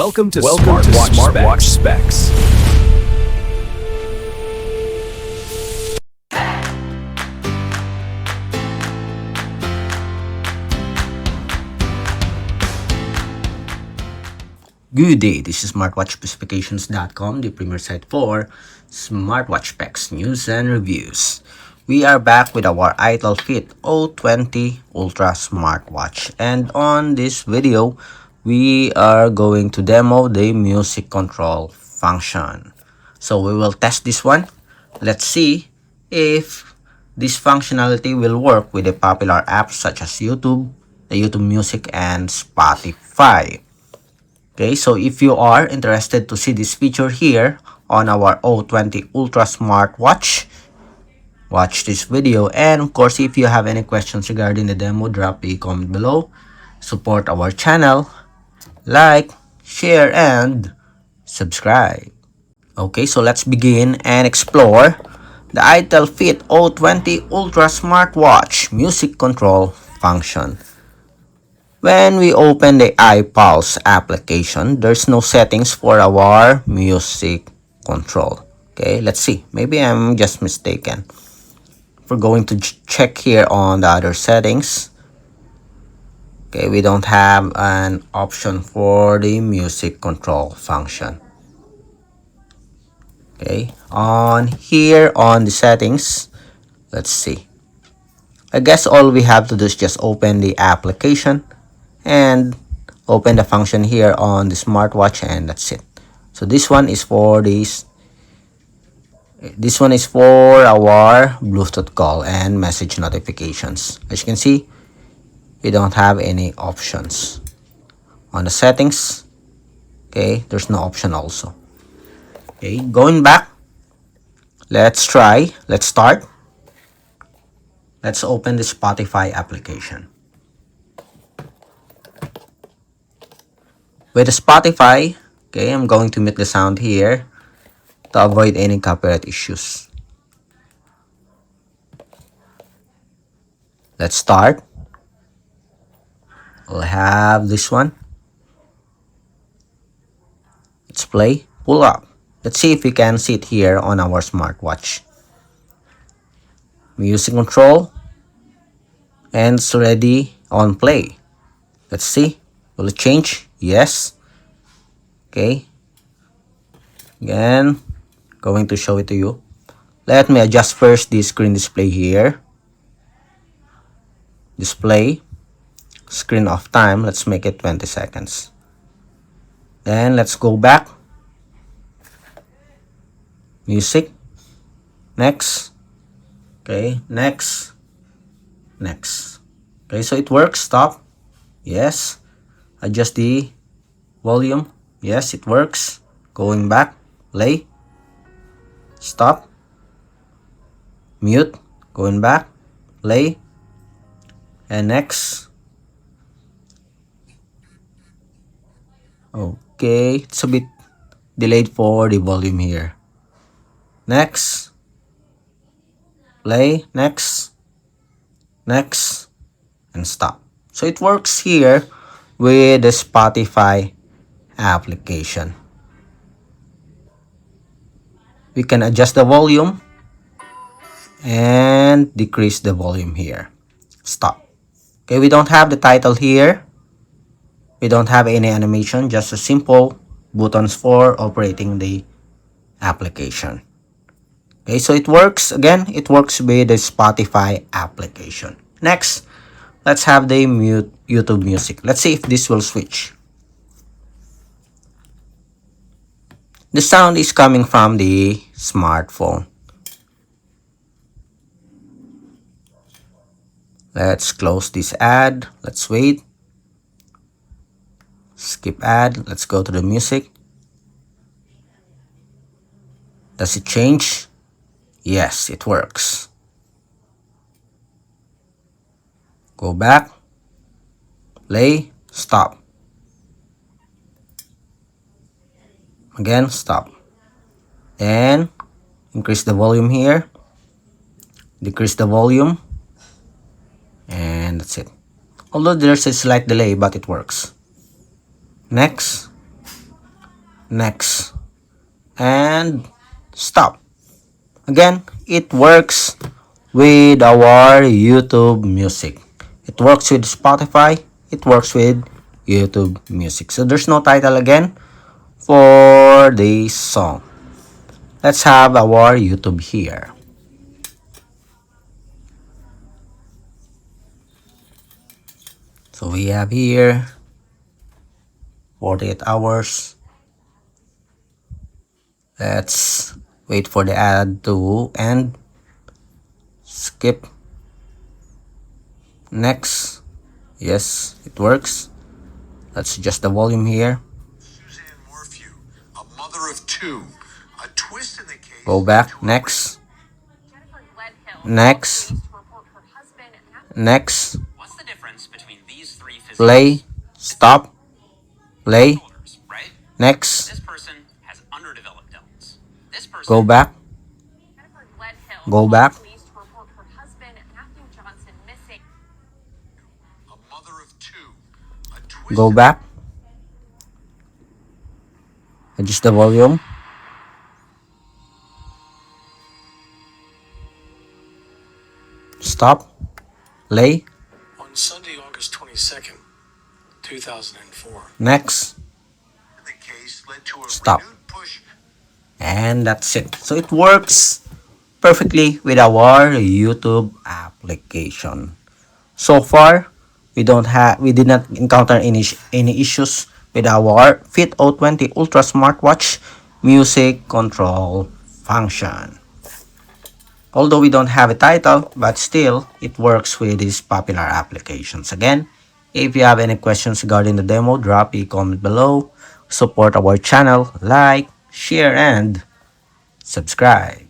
Welcome to Smartwatch Specs. Good day, this is smartwatchspecifications.com, the premier site for smartwatch specs, news, and reviews. We are back with our iTel Fit O20 Ultra smartwatch, and on this video, we are going to demo the music control function. So we will test this one. Let's see if this functionality will work with the popular apps such as YouTube, the YouTube Music, and Spotify. Okay, so if you are interested to see this feature here on our O20 Ultra smartwatch, watch this video. And of course, if you have any questions regarding the demo, drop a comment below. Support our channel, like, share, and subscribe. Okay, so let's begin and explore the iTel Fit O20 Ultra smartwatch music control function. When we open the iPulse application, there's no settings for our music control. Okay, let's see. Maybe I'm just mistaken. We're going to check here on the other settings. Okay, we don't have an option for the music control function. Okay, on here on the settings, let's see. I guess all we have to do is just open the application and open the function here on the smartwatch, and that's it. So this one is for our Bluetooth call and message notifications. As you can see, we don't have any options on the settings. Okay, there's no option also. Okay, going back, let's start. Let's open the Spotify application. With the Spotify, okay, I'm going to mute the sound here to avoid any copyright issues. Let's start. We'll have this one. Let's play. Pull up. Let's see if we can see it here on our smartwatch. Music control. And it's already on play. Let's see. Will it change? Yes. Okay. Again, going to show it to you. Let me adjust first the screen display here. Display. Screen off time. Let's make it 20 seconds. Then let's go back. Music. Next. Okay. Next. Next. Okay, so it works. Stop. Yes. Adjust the volume. Yes, it works. Going back. Play. Stop. Mute. Going back. Play. And next. Okay, it's a bit delayed for the volume here. Next. Play. Next. Next. And stop. So it works here with the Spotify application. We can adjust the volume and decrease the volume here. Stop. Okay, we don't have the title here. We don't have any animation, just a simple buttons for operating the application. Okay, so it works. Again, it works with the Spotify application. Next, let's have the YouTube Music. Let's see if this will switch. The sound is coming from the smartphone. Let's close this ad. Let's wait. Skip ad. Let's go to the music. Does it change? Yes, it works. Go back. Play. Stop. Again, stop. And increase the volume here. Decrease the volume. And that's it. Although there's a slight delay, but it works. Next. next, and stop. Again, it works with our YouTube Music. It works with Spotify. It works with YouTube Music. So there's no title again for this song. Let's have our YouTube here. So we have here 48 hours. Let's wait for the ad to end. Skip. Next. Yes, it works. Let's adjust the volume here. A mother of two. A twist in the case. Go back. Next. Next. Next. What's the difference between these three physicians? Play. Stop. Play. Shoulders, right? Next. This person has underdeveloped delts. This person Go back. Go back. A mother of two. A twist. Go back. Adjust the volume. Stop. Play. On Sunday, August 22nd, 2004. Next. In the case led to a Stop. renewed push. And that's it. So it works perfectly with our YouTube application. So far, we did not encounter any issues with our Fit O20 Ultra smartwatch music control function. Although we don't have a title, but still it works with these popular applications. Again, if you have any questions regarding the demo, drop a comment below. Support our channel, like, share, and subscribe.